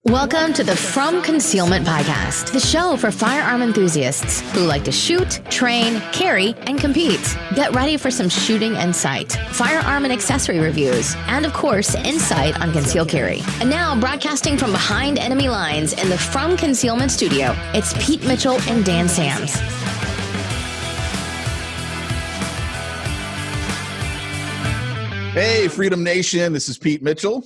Welcome to the From Concealment Podcast, the show for firearm enthusiasts who like to shoot, train, carry, and compete. Get ready for some shooting insight, firearm and accessory reviews, and of course, insight on concealed carry. And now, broadcasting from behind enemy lines in the From Concealment studio, it's Pete Mitchell and Dan Sams. Hey, Freedom Nation, this is Pete Mitchell.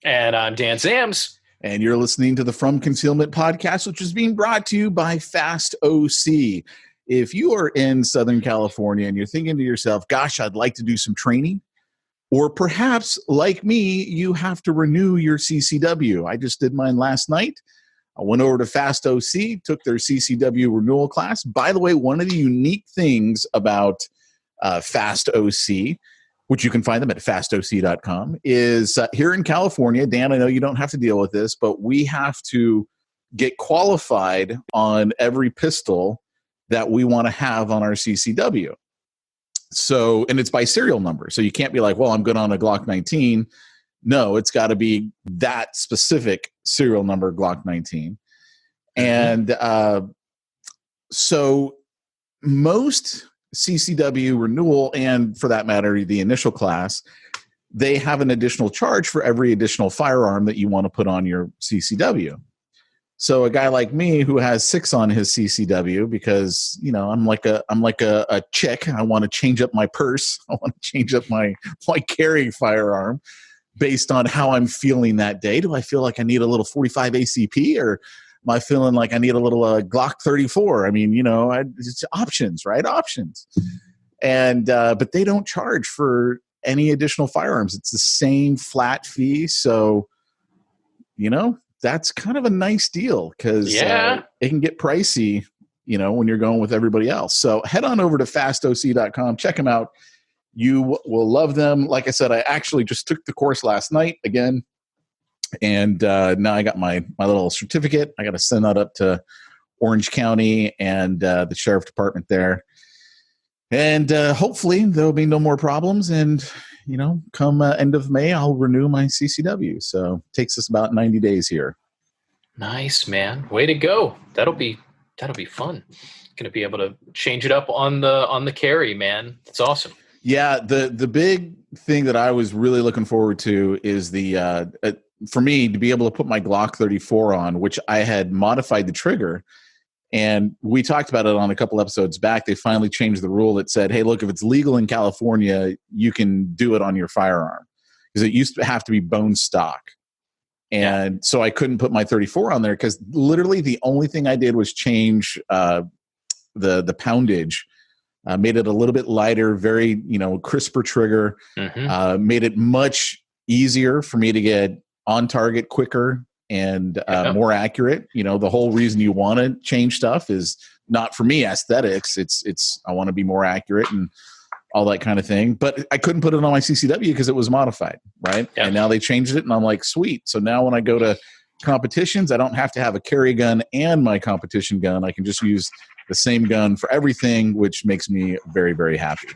And I'm Dan Sams. And you're listening to the From Concealment Podcast, which is being brought to you by Fast OC. If you are in Southern California and you're thinking to yourself, gosh, I'd like to do some training, or perhaps, like me, you have to renew your CCW. I just did mine last night. I went over to Fast OC, took their CCW renewal class. By the way, one of the unique things about Fast OC, which you can find them at fastoc.com, is here in California. Dan, I know you don't have to deal with this, but we have to get qualified on every pistol that we want to have on our CCW. So, and it's by serial number. So you can't be like, well, I'm good on a Glock 19. No, it's got to be that specific serial number Glock 19. And so most CCW renewal, and for that matter, the initial class, they have an additional charge for every additional firearm that you want to put on your CCW. So a guy like me who has 6 on his CCW, because I'm like a chick. I want to change up my purse. I want to change up my carry firearm based on how I'm feeling that day. Do I feel like I need a little 45 ACP, or am I feeling like I need a little Glock 34? I mean, it's options, right? Options. And but they don't charge for any additional firearms. It's the same flat fee. So, that's kind of a nice deal, because it can get pricey, when you're going with everybody else. So head on over to fastoc.com. Check them out. You will love them. Like I said, I actually just took the course last night again. And now I got my little certificate. I got to send that up to Orange County and the sheriff department there. And hopefully there'll be no more problems. And, come end of May, I'll renew my CCW. So it takes us about 90 days here. Nice, man. Way to go. That'll be fun. Going to be able to change it up on the carry, man. It's awesome. Yeah. The big thing that I was really looking forward to is for me to be able to put my Glock 34 on, which I had modified the trigger. And we talked about it on a couple episodes back. They finally changed the rule that said, hey, look, if it's legal in California, you can do it on your firearm. Because it used to have to be bone stock. And so I couldn't put my 34 on there, because literally the only thing I did was change the poundage. Made it a little bit lighter, very, crisper trigger. Made it much easier for me to get on target quicker and more accurate. The whole reason you want to change stuff is not for me aesthetics. It's I want to be more accurate and all that kind of thing. But I couldn't put it on my CCW because it was modified, right? And now they changed it, and I'm like, sweet. So now when I go to competitions, I don't have to have a carry gun and my competition gun. I can just use the same gun for everything, which makes me very, very happy.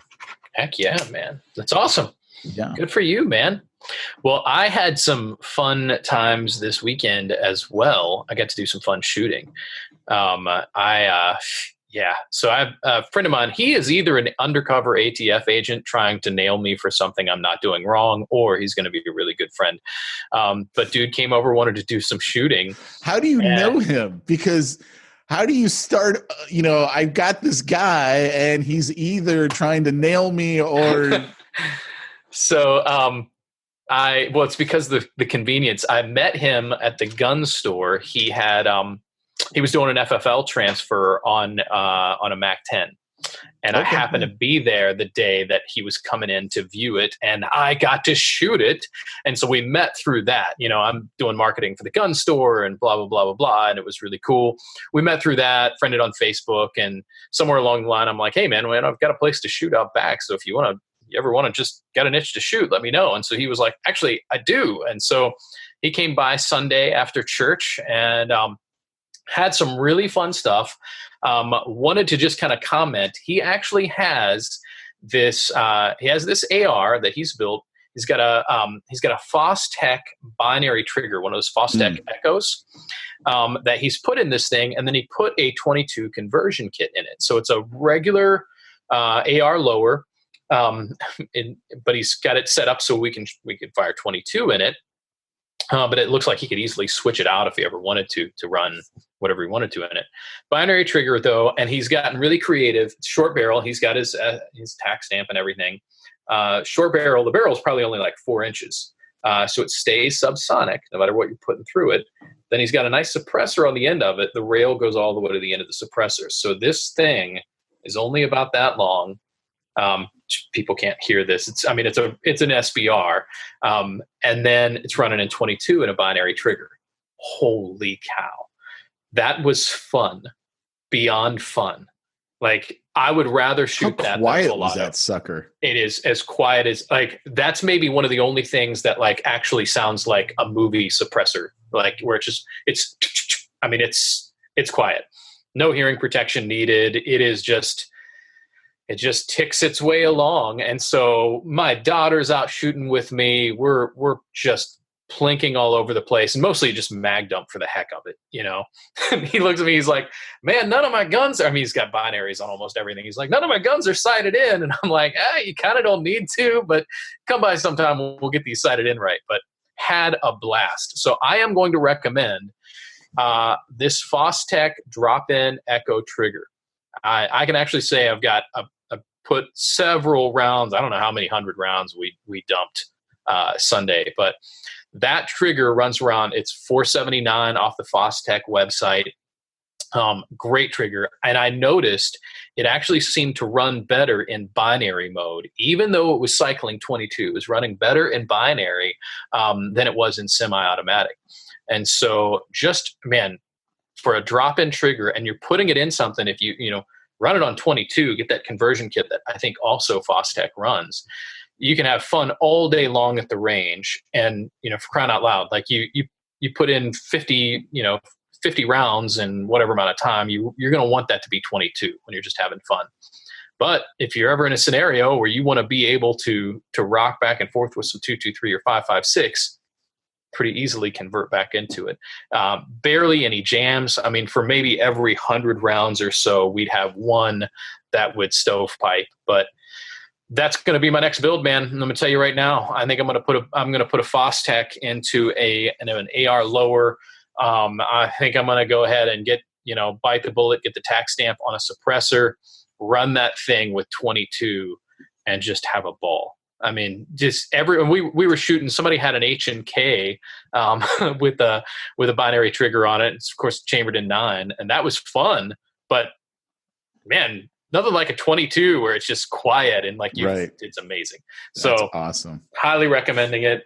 Heck yeah, man. That's awesome. Yeah. Good for you, man. Well, I had some fun times this weekend as well. I got to do some fun shooting. So I have a friend of mine. He is either an undercover ATF agent trying to nail me for something I'm not doing wrong, or he's going to be a really good friend. But dude came over, wanted to do some shooting. How do you know him? Because how do you start? I've got this guy, and he's either trying to nail me or. So, it's because of the convenience. I met him at the gun store. He had, he was doing an FFL transfer on a MAC-10, and I happened to be there the day that he was coming in to view it, and I got to shoot it. And so we met through that. I'm doing marketing for the gun store and blah, blah, blah, blah, blah. And it was really cool. We met through that, friended on Facebook, and somewhere along the line, I'm like, hey man, I've got a place to shoot out back. So if you ever want to just get an itch to shoot, let me know. And so he was like, actually, I do. And so he came by Sunday after church and had some really fun stuff. Wanted to just kind of comment. He actually has this AR that he's built. He's got a Fostech binary trigger, one of those Fostech Echoes, that he's put in this thing, and then he put a 22 conversion kit in it. So it's a regular AR lower, but he's got it set up so we can fire 22 in it. But it looks like he could easily switch it out if he ever wanted to run whatever he wanted to in it. Binary trigger though, and he's gotten really creative. Short barrel. He's got his tack stamp and everything. Short barrel. The barrel is probably only like 4 inches, so it stays subsonic no matter what you're putting through it. Then he's got a nice suppressor on the end of it. The rail goes all the way to the end of the suppressor. So this thing is only about that long. People can't hear this. It's an SBR, and then it's running in 22 in a binary trigger. Holy cow. That was fun, beyond fun. Like, I would rather shoot that. How quiet was that sucker? It is as quiet as, like, that's maybe one of the only things that like actually sounds like a movie suppressor, like where it's quiet. No hearing protection needed. It just ticks its way along. And so my daughter's out shooting with me. We're just plinking all over the place, and mostly just mag dump for the heck of it, you know. And he looks at me, he's like, man, none of my guns are, I mean, he's got binaries on almost everything. He's like, none of my guns are sighted in. And I'm like, you kind of don't need to, but come by sometime, we'll get these sighted in right. But had a blast. So I am going to recommend this Fostech drop-in Echo trigger. I can actually say I've put several rounds. I don't know how many 100 rounds we dumped Sunday, but that trigger runs around. It's $479 off the Fostech website. Great trigger. And I noticed it actually seemed to run better in binary mode, even though it was cycling 22. It was running better in binary than it was in semi-automatic. And so just, man, for a drop-in trigger, and you're putting it in something, if you run it on 22, get that conversion kit that I think also Fostech runs, you can have fun all day long at the range. And, for crying out loud, like you put in 50 rounds in whatever amount of time, you're going to want that to be 22 when you're just having fun. But if you're ever in a scenario where you want to be able to rock back and forth with some 223 or 556, pretty easily convert back into it. Barely any jams. I mean, for maybe every 100 rounds or so, we'd have one that would stovepipe. But that's going to be my next build, man. I'm going to tell you right now. I think I'm going to put a Fostech into an AR lower. I think I'm going to go ahead and get, bite the bullet, get the tack stamp on a suppressor, run that thing with 22, and just have a ball. I mean, we were shooting. Somebody had an H&K with a binary trigger on it. It's of course chambered in 9, and that was fun. But man, nothing like a 22 where it's just quiet and like it's amazing. That's so awesome. Highly recommending it.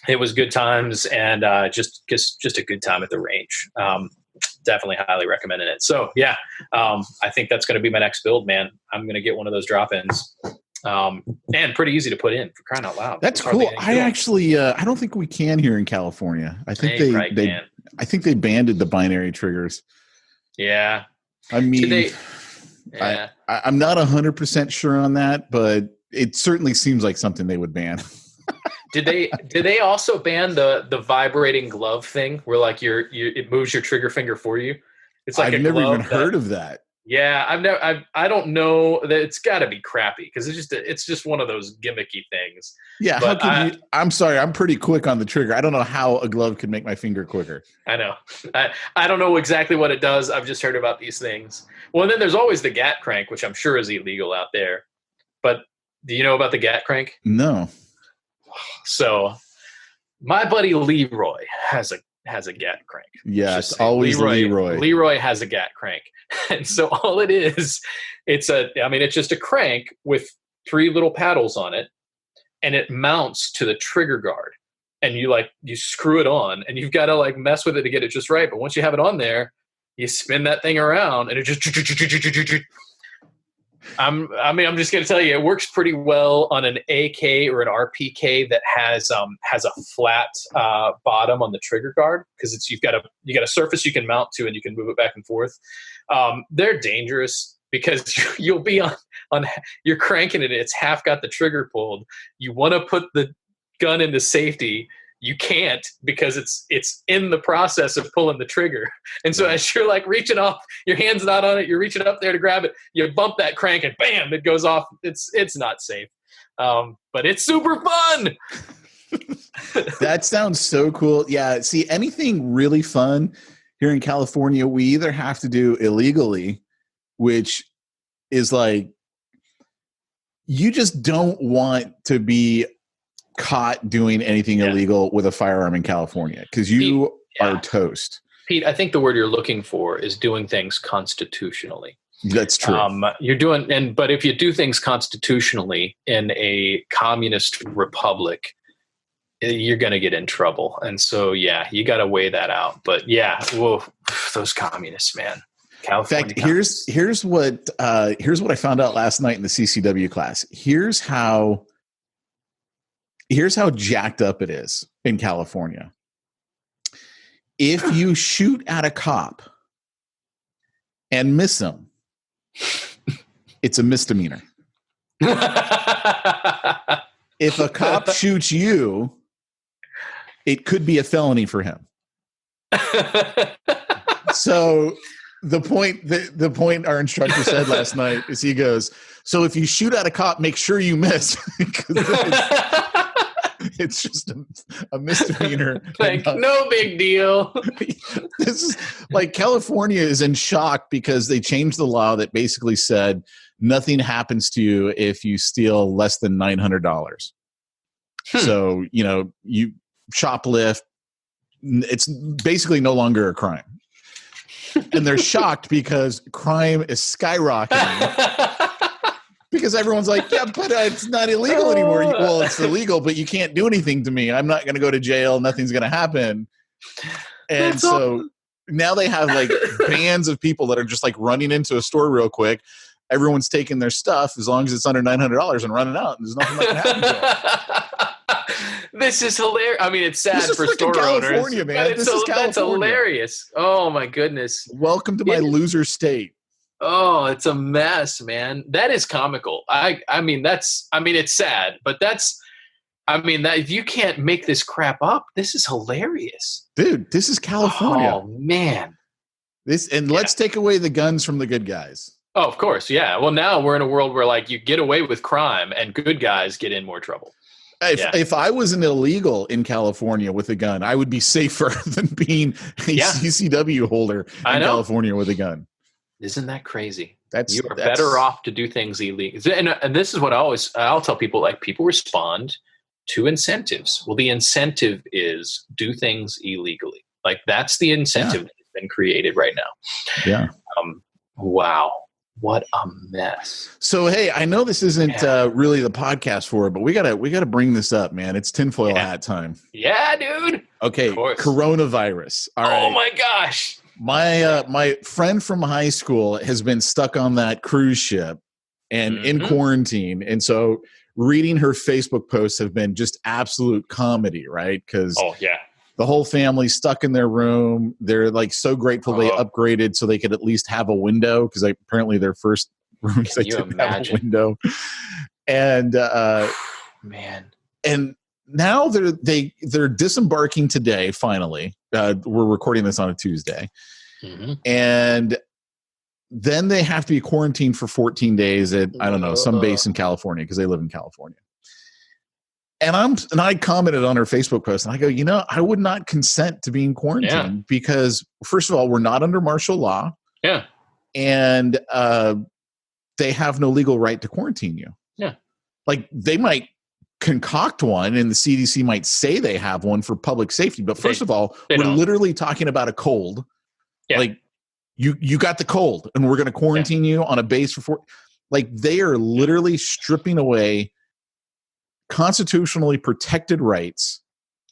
It was good times, and just a good time at the range. Definitely highly recommending it. So yeah, I think that's going to be my next build, man. I'm going to get one of those drop-ins. And pretty easy to put in, for crying out loud. That's cool. I actually, I don't think we can here in California. I think I think they banded the binary triggers. Yeah. I mean, I'm not 100% sure on that, but it certainly seems like something they would ban. Did they also ban the vibrating glove thing where like it moves your trigger finger for you? It's like I've never even heard of that. Yeah, I don't know that. It's got to be crappy because it's just one of those gimmicky things. Yeah, but I'm sorry, I'm pretty quick on the trigger. I don't know how a glove could make my finger quicker. I know. I don't know exactly what it does. I've just heard about these things. Well, and then there's always the GAT crank, which I'm sure is illegal out there. But do you know about the GAT crank? No. So my buddy Leroy has a GAT crank. Yeah, it's always Leroy. Leroy has a GAT crank. And so all it is, it's just a crank with 3 little paddles on it, and it mounts to the trigger guard. And you screw it on, and you've got to like mess with it to get it just right. But once you have it on there, you spin that thing around, and it just. I'm just going to tell you, it works pretty well on an AK or an RPK that has a flat bottom on the trigger guard, because you've got a surface you can mount to and you can move it back and forth. They're dangerous because you'll be on you're cranking it. It's half got the trigger pulled. You want to put the gun into safety. You can't because it's in the process of pulling the trigger. And so as you're like reaching off, your hand's not on it. You're reaching up there to grab it. You bump that crank and bam, it goes off. It's not safe. But it's super fun. That sounds so cool. Yeah. See, anything really fun here in California, we either have to do illegally, which is like, you just don't want to be caught doing anything illegal with a firearm in California because you are toast. Pete, I think the word you're looking for is doing things constitutionally. That's true. But if you do things constitutionally in a communist republic, you're going to get in trouble. And so, you got to weigh that out. But those communists, man. California. In fact, here's what I found out last night in the CCW class. Here's how jacked up it is in California. If you shoot at a cop and miss him, it's a misdemeanor. If a cop shoots you, it could be a felony for him. So the point our instructor said last night is he goes, so if you shoot at a cop, make sure you miss. It's just a misdemeanor. Like, no big deal. This is like California is in shock because they changed the law that basically said nothing happens to you if you steal less than $900. So, you shoplift, it's basically no longer a crime. And they're shocked because crime is skyrocketing. Because everyone's like, yeah, but it's not illegal anymore. Well, it's illegal, but you can't do anything to me. I'm not going to go to jail. Nothing's going to happen. And so now they have like bands of people that are just like running into a store real quick. Everyone's taking their stuff as long as it's under $900 and running out. And there's nothing that can happen to them. This is hilarious. I mean, it's sad for store California, owners. Man. That's hilarious. Oh, my goodness. Welcome to my loser state. Oh, it's a mess, man. That is comical. I mean, it's sad, but that if you can't make this crap up, this is hilarious. Dude, this is California. Oh, man. Let's take away the guns from the good guys. Oh, of course. Yeah. Well, now we're in a world where like you get away with crime and good guys get in more trouble. If I was an illegal in California with a gun, I would be safer than being a CCW holder in California with a gun. Isn't that crazy? You are better off to do things illegal. And this is what I'll tell people, like, people respond to incentives. Well, the incentive is do things illegally. Like, that's the incentive that has been created right now. Yeah. Wow. What a mess. So, hey, I know this isn't really the podcast for it, but we gotta bring this up, man. It's tinfoil hat time. Yeah, dude. Okay. Coronavirus. All right. Oh my gosh. My friend from high school has been stuck on that cruise ship and in quarantine. And so reading her Facebook posts have been just absolute comedy, right? Because the whole family's stuck in their room. They're like so grateful they upgraded so they could at least have a window because apparently their first rooms they didn't have a window. And man. And now they're disembarking today, finally. We're recording this on a Tuesday. And then they have to be quarantined for 14 days at, I don't know, some base in California because they live in California. And I commented on her Facebook post and I go, I would not consent to being quarantined because, first of all, we're not under martial law. Yeah. And they have no legal right to quarantine you. Yeah. Like, they might concoct one and the CDC might say they have one for public safety. But first of all, we're literally talking about a cold. Yeah. Like, you got the cold and we're going to quarantine you on a base for like, they are literally stripping away constitutionally protected rights,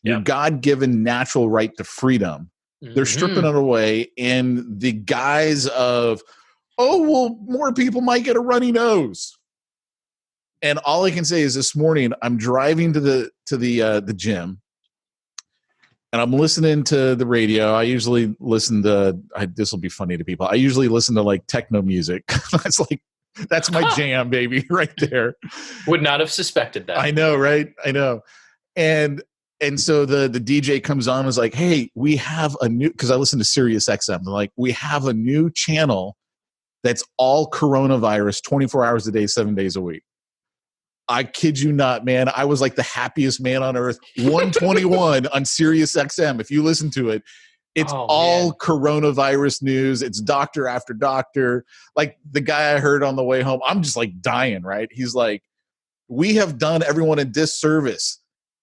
your God-given natural right to freedom. They're stripping it away in the guise of, more people might get a runny nose. And all I can say is this morning, I'm driving to the gym and I'm listening to the radio. I usually listen to, this will be funny to people. I usually listen to like techno music. That's my jam, baby, right there. Would not have suspected that. I know, right? I know. And so the DJ comes on and is like, hey, we have a new, because I listen to Sirius XM. They're like, we have a new channel that's all coronavirus 24 hours a day, 7 days a week. I kid you not, man. I was like the happiest man on earth. 121 on Sirius XM. If you listen to it, it's all coronavirus news. It's doctor after doctor. Like the guy I heard on the way home, I'm just like dying, right? He's like, we have done everyone a disservice.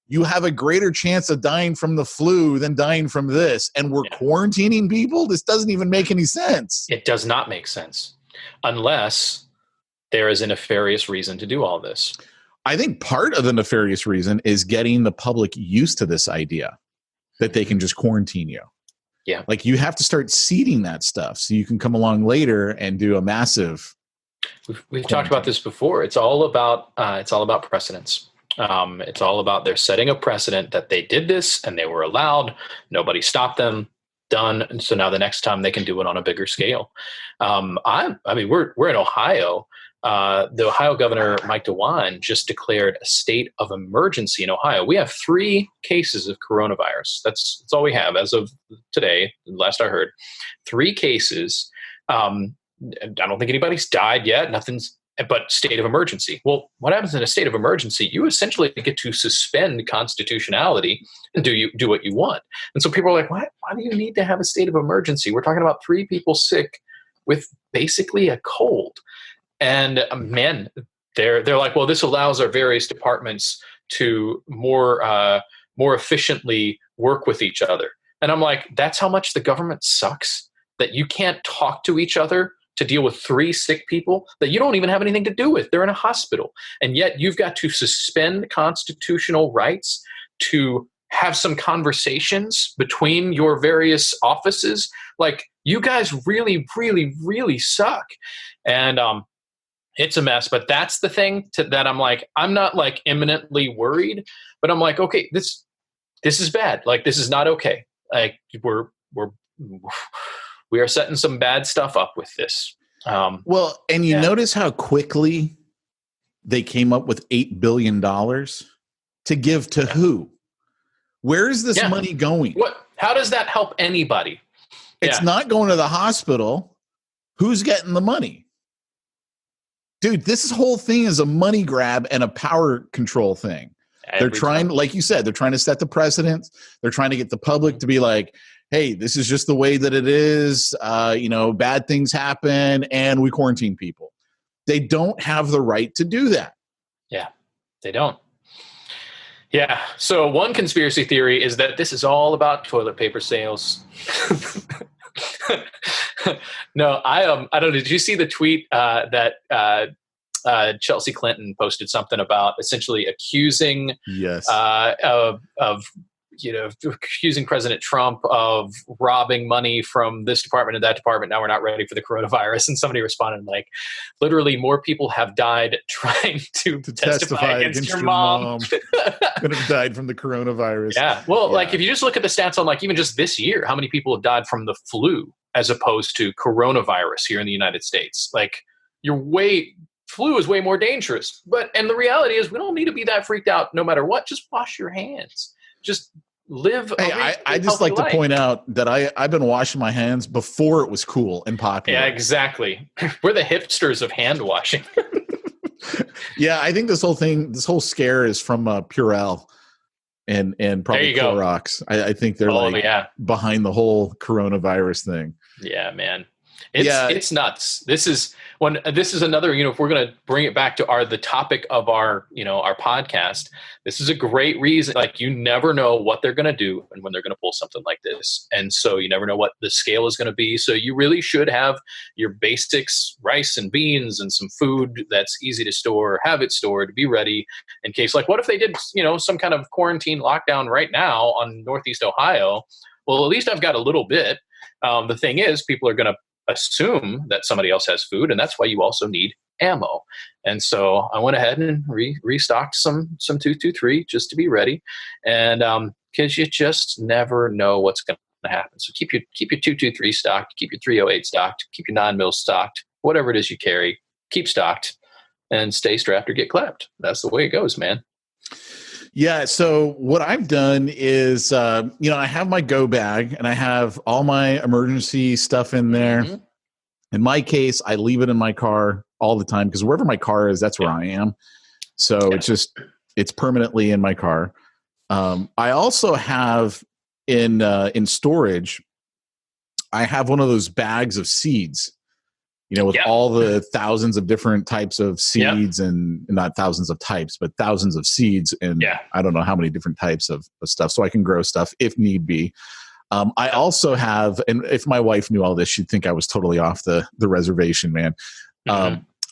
You have a greater chance of dying from the flu than dying from this. And we're quarantining people? This doesn't even make any sense. It does not make sense unless there is a nefarious reason to do all this. I think part of the nefarious reason is getting the public used to this idea that they can just quarantine you. Yeah. Like you have to start seeding that stuff so you can come along later and do a massive. We've talked about this before. It's all about precedence. It's all about they're setting a precedent that they did this and they were allowed. Nobody stopped them. Done. And so now the next time they can do it on a bigger scale. We're in Ohio. The Ohio governor, Mike DeWine, just declared a state of emergency in Ohio. We have 3 cases of coronavirus. That's all we have as of today. Last I heard, 3 cases. I don't think anybody's died yet. Nothing's. But state of emergency. Well, what happens in a state of emergency? You essentially get to suspend constitutionality and do what you want. And so people are like, why do you need to have a state of emergency? We're talking about 3 people sick with basically a cold. And man, they're like, well, this allows our various departments to more efficiently work with each other. And I'm like, that's how much the government sucks, that you can't talk to each other to deal with 3 sick people that you don't even have anything to do with. They're in a hospital. And yet you've got to suspend constitutional rights to have some conversations between your various offices. Like, you guys really, really, really suck. And it's a mess. But that's the thing that I'm like, I'm not like imminently worried, but I'm like, okay, this is bad. Like, this is not okay. Like, we are setting some bad stuff up with this. And you notice how quickly they came up with $8 billion to give to who? Where is this money going? How does that help anybody? It's not going to the hospital. Who's getting the money? Dude, this whole thing is a money grab and a power control thing. They're trying, like you said, they're trying to set the precedent. They're trying to get the public to be like, hey, this is just the way that it is. Bad things happen and we quarantine people. They don't have the right to do that. Yeah, they don't. Yeah. So one conspiracy theory is that this is all about toilet paper sales. No, I don't know. Did you see the tweet that Chelsea Clinton posted something about essentially accusing accusing President Trump of robbing money from this department and that department. Now we're not ready for the coronavirus. And somebody responded like, literally more people have died trying to testify against your mom than have died from the coronavirus. Yeah. Well, like if you just look at the stats on like even just this year, how many people have died from the flu as opposed to coronavirus here in the United States? Like flu is way more dangerous. And the reality is we don't need to be that freaked out no matter what. Just wash your hands. Just live. Hey, I just like to point out that I've been washing my hands before it was cool and popular. Yeah, exactly. We're the hipsters of hand washing. Yeah, I think this whole scare is from Purell and probably Clorox. I think they're behind the whole coronavirus thing. Yeah, man. It's nuts. This is another, if we're going to bring it back to the topic of our podcast, this is a great reason. Like, you never know what they're going to do and when they're going to pull something like this. And so you never know what the scale is going to be. So you really should have your basics, rice and beans and some food that's easy to store, have it stored, be ready in case, like, what if they did, some kind of quarantine lockdown right now on Northeast Ohio? Well, at least I've got a little bit. The thing is, people are going to assume that somebody else has food, and that's why you also need ammo. And so I went ahead and restocked some 223 just to be ready. And because you just never know what's going to happen. So keep your 223 stocked, keep your 308 stocked, keep your 9mm stocked, whatever it is you carry, keep stocked, and stay strapped or get clapped. That's the way it goes, man. Yeah. So what I've done is, I have my go bag and I have all my emergency stuff in there. Mm-hmm. In my case, I leave it in my car all the time because wherever my car is, that's where I am. So it's permanently in my car. I also have in storage, I have one of those bags of seeds, with all the thousands of different types of seeds and not thousands of types, but thousands of seeds. And I don't know how many different types of stuff. So I can grow stuff if need be. I also have, and if my wife knew all this, she'd think I was totally off the reservation, man.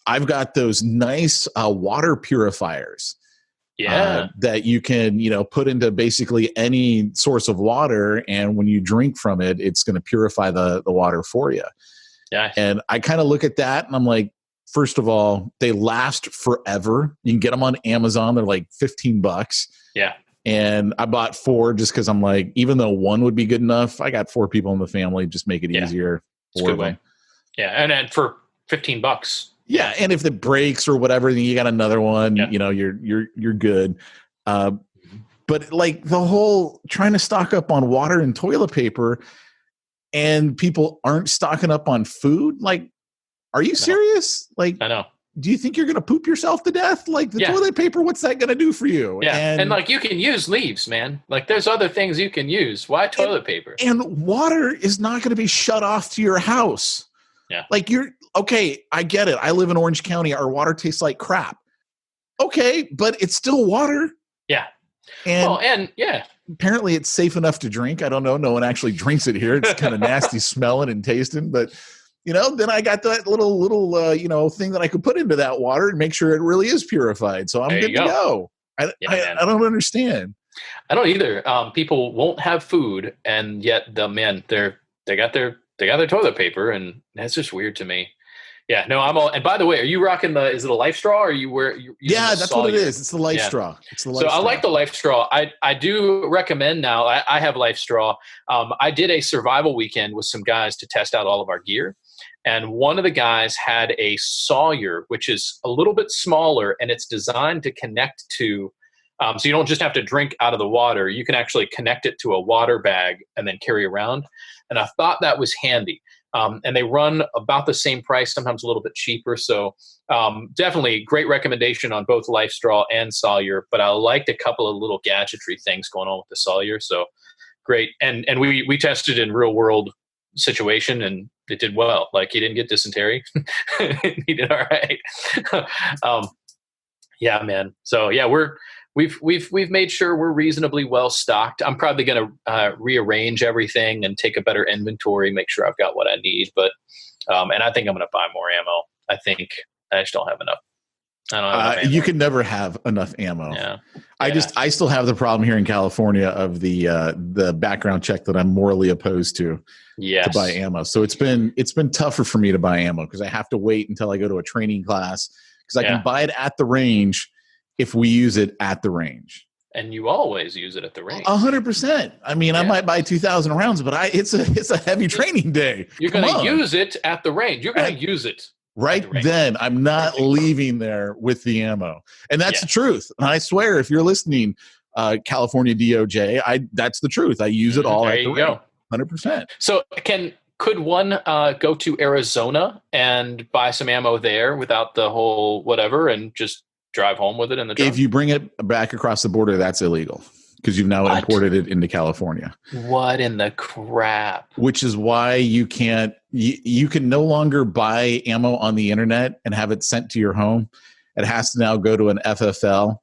I've got those nice water purifiers that you can, put into basically any source of water. And when you drink from it, it's going to purify the water for you. Yeah. And I kind of look at that and I'm like, first of all, they last forever. You can get them on Amazon. They're like $15. Yeah. And I bought 4 just because I'm like, even though 1 would be good enough, I got 4 people in the family, just make it easier. It's a good way. Yeah. And then for $15. Yeah. And if it breaks or whatever, then you got another one, you're good. But like the whole trying to stock up on water and toilet paper and people aren't stocking up on food. Like, are you serious? Like, I know. Do you think you're going to poop yourself to death? Like the toilet paper, what's that going to do for you? Yeah. And like you can use leaves, man. Like there's other things you can use. Why toilet paper? And water is not going to be shut off to your house. Yeah. Like okay, I get it. I live in Orange County. Our water tastes like crap. Okay, but it's still water. Yeah. And apparently it's safe enough to drink. I don't know. No one actually drinks it here. It's kind of nasty smelling and tasting, but then I got that little thing that I could put into that water and make sure it really is purified. So I'm good to go. I don't understand. I don't either. People won't have food, and yet they got their toilet paper, and that's just weird to me. Yeah, no, I'm all. And by the way, are you rocking is it a Life Straw or that's what it is. It's the Life Straw. It's the Life Straw. I like the Life Straw. I do recommend now. I have Life Straw. I did a survival weekend with some guys to test out all of our gear. And one of the guys had a Sawyer, which is a little bit smaller, and it's designed to connect to, so you don't just have to drink out of the water. You can actually connect it to a water bag and then carry around. And I thought that was handy. And they run about the same price, sometimes a little bit cheaper. So definitely great recommendation on both Life Straw and Sawyer. But I liked a couple of little gadgetry things going on with the Sawyer. So great. And we tested in real world situation and it did well. Like he didn't get dysentery. He did all right. Yeah, man. So yeah, we've made sure we're reasonably well stocked. I'm probably going to rearrange everything and take a better inventory, make sure I've got what I need. But and I think I'm going to buy more ammo. I think I just don't have enough. I don't have enough ammo. You can never have enough ammo. Yeah. I still have the problem here in California of the background check that I'm morally opposed to. Yes. To buy ammo. So it's been tougher for me to buy ammo because I have to wait until I go to a training class because I can buy it at the range if we use it at the range. And you always use it at the range. 100%. I mean, I might buy 2,000 rounds, but it's a heavy training day. You're going to use it at the range. You're going to use it. Right then, I'm not leaving there with the ammo. And that's the truth. And I swear, if you're listening, California DOJ, that's the truth. I use it all at the range. 100%. So could one go to Arizona and buy some ammo there without the whole whatever and just drive home with it in the trunk? If you bring it back across the border, that's illegal because you've now imported it into California. What in the crap? Which is why you can't, you can no longer buy ammo on the internet and have it sent to your home. It has to now go to an FFL.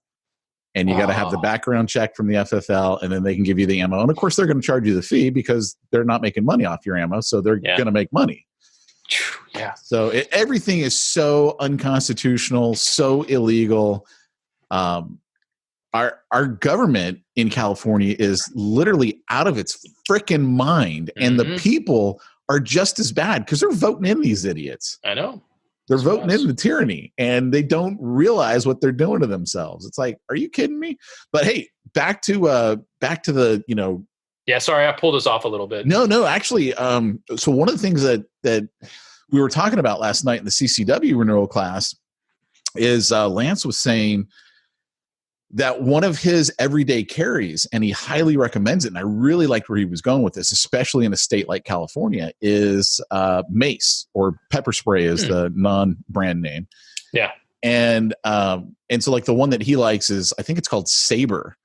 And you got to have the background check from the FFL, and then they can give you the ammo. And of course, they're going to charge you the fee because they're not making money off your ammo, so they're going to make money. Yeah. So everything is so unconstitutional, so illegal. Our government in California is literally out of its freaking mind, and the people are just as bad because they're voting in these idiots. I know. They're voting in the tyranny, and they don't realize what they're doing to themselves. It's like, are you kidding me? But hey, back to the, Yeah, sorry, I pulled us off a little bit. No, actually, so one of the things that we were talking about last night in the CCW renewal class is Lance was saying that one of his everyday carries, and he highly recommends it, and I really liked where he was going with this, especially in a state like California, is mace, or pepper spray is the non-brand name. Yeah. And so like the one that he likes is, I think it's called Saber.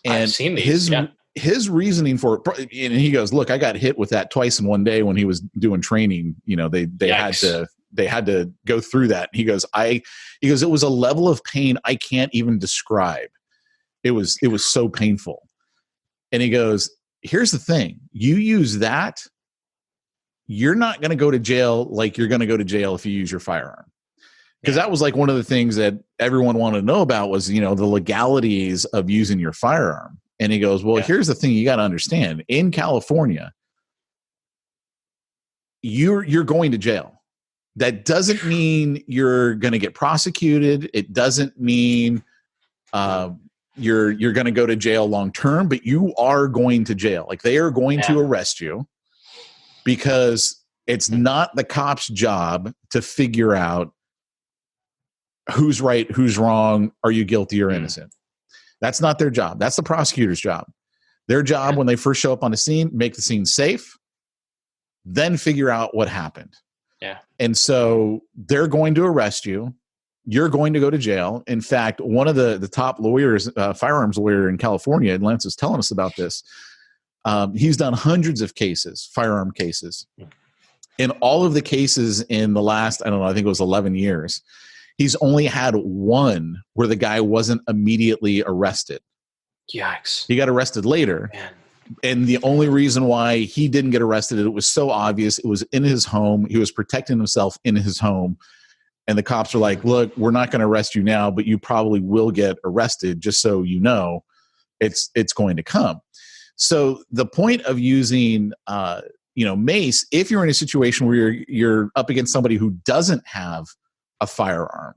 And I've seen these. his reasoning for it, and he goes, look, I got hit with that twice in one day when he was doing training. They had to go through that. He goes, it was a level of pain I can't even describe. It was so painful. And he goes, here's the thing. You use that, you're not going to go to jail like you're going to go to jail if you use your firearm. Because that was like one of the things that everyone wanted to know about was, the legalities of using your firearm. And he goes, well, here's the thing you got to understand. In California, you're going to jail. That doesn't mean you're going to get prosecuted. It doesn't mean you're going to go to jail long term, but you are going to jail. Like, they are going to arrest you, because it's not the cop's job to figure out who's right, who's wrong, are you guilty or innocent. That's not their job. That's the prosecutor's job. Their job when they first show up on the scene, make the scene safe, then figure out what happened. Yeah. And so they're going to arrest you. You're going to go to jail. In fact, one of the top lawyers, firearms lawyer in California, and Lance was telling us about this, he's done hundreds of cases, firearm cases. In all of the cases in the last, I don't know, I think it was 11 years, he's only had one where the guy wasn't immediately arrested. Yikes. He got arrested later. Man. And the only reason why he didn't get arrested, it was so obvious. It was in his home. He was protecting himself in his home. And the cops are like, look, we're not going to arrest you now, but you probably will get arrested, just so you know it's going to come. So the point of using mace, if you're in a situation where you're up against somebody who doesn't have a firearm,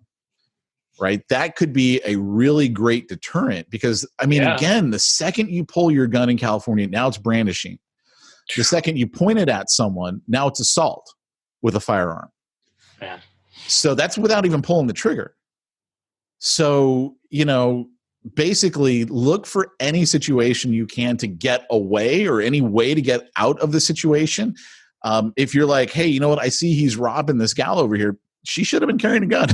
right? That could be a really great deterrent, because, again, the second you pull your gun in California, now it's brandishing. The second you point it at someone, now it's assault with a firearm. Man. So that's without even pulling the trigger. So, basically look for any situation you can to get away, or any way to get out of the situation. If you're like, hey, you know what? I see he's robbing this gal over here. She should have been carrying a gun.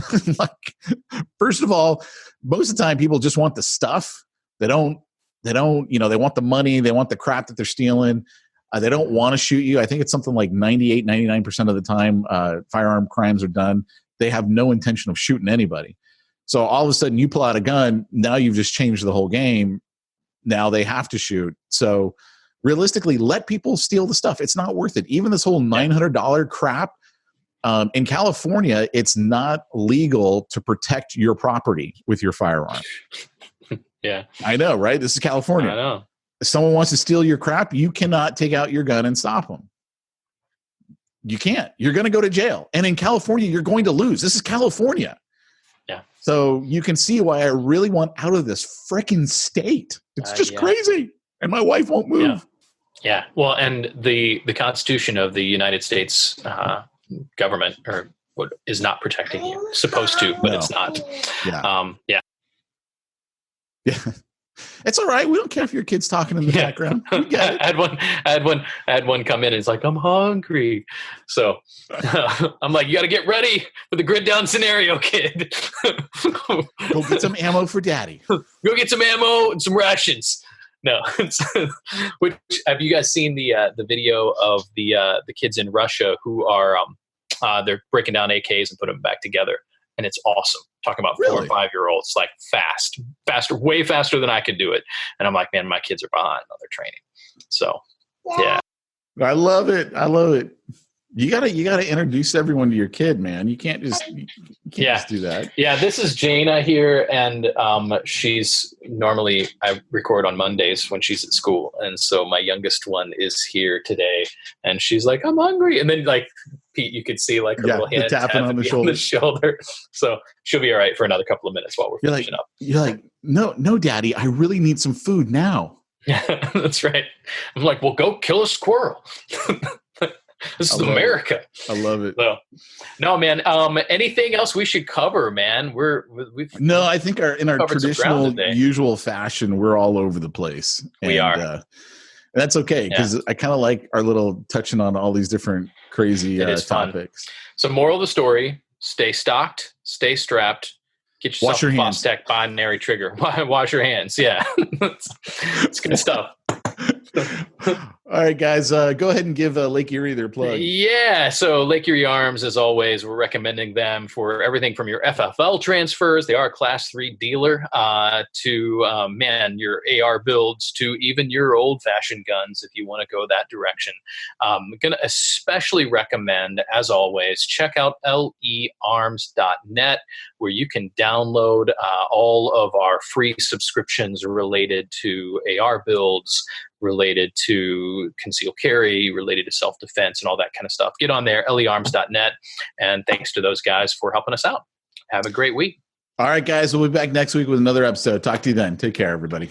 First of all, most of the time people just want the stuff. They don't, they want the money. They want the crap that they're stealing. They don't want to shoot you. I think it's something like 98, 99% of the time firearm crimes are done. They have no intention of shooting anybody. So all of a sudden you pull out a gun. Now you've just changed the whole game. Now they have to shoot. So realistically, let people steal the stuff. It's not worth it. Even this whole $900 crap. In California, it's not legal to protect your property with your firearm. Yeah. I know, right? This is California. I know. If someone wants to steal your crap, you cannot take out your gun and stop them. You can't. You're going to go to jail. And in California, you're going to lose. This is California. Yeah. So you can see why I really want out of this freaking state. It's just crazy. And my wife won't move. Yeah. Well, and the Constitution of the United States government is not protecting you. Supposed to, but it's not. Yeah. Yeah. It's all right. We don't care if your kid's talking in the background. We get it. I had one come in and it's like, I'm hungry. So I'm like, you got to get ready for the grid down scenario, kid. Go get some ammo for daddy. Go get some ammo and some rations. No. Which, have you guys seen the video of the kids in Russia who are they're breaking down AKs and putting them back together? And it's awesome. Talking about 4 or 5 year olds, like faster, way faster than I could do it. And I'm like, man, my kids are behind on their training. So, yeah. I love it. You gotta introduce everyone to your kid, man. You can't just just do that. Yeah, this is Jaina here, and she's normally, I record on Mondays when she's at school, and so my youngest one is here today, and she's like, "I'm hungry," and then like Pete, you could see like her little hand tapping on the shoulder. So she'll be all right for another couple of minutes while we're finishing up. You're like, no, Daddy, I really need some food now. Yeah, that's right. I'm like, well, go kill a squirrel. This is America. I love it. So, no, man. Anything else we should cover, man? I think in our traditional, usual fashion, we're all over the place. We are. That's okay, because I kind of like our little touching on all these different crazy topics. Fun. So, moral of the story: stay stocked, stay strapped. Get yourself a Fostech binary trigger. Wash your hands. Yeah, it's good stuff. All right, guys, go ahead and give Lake Erie their plug. Yeah, so Lake Erie Arms, as always, we're recommending them for everything from your FFL transfers. They are a Class 3 dealer to, your AR builds to even your old-fashioned guns if you want to go that direction. I'm going to especially recommend, as always, check out learms.net, where you can download all of our free subscriptions related to AR builds, related to conceal carry, related to self-defense and all that kind of stuff. Get on there, learms.net. And thanks to those guys for helping us out. Have a great week. All right, guys. We'll be back next week with another episode. Talk to you then. Take care, everybody.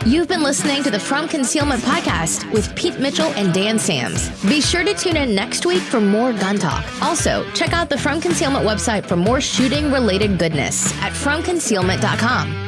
You've been listening to the From Concealment podcast with Pete Mitchell and Dan Sams. Be sure to tune in next week for more gun talk. Also, check out the From Concealment website for more shooting-related goodness at FromConcealment.com.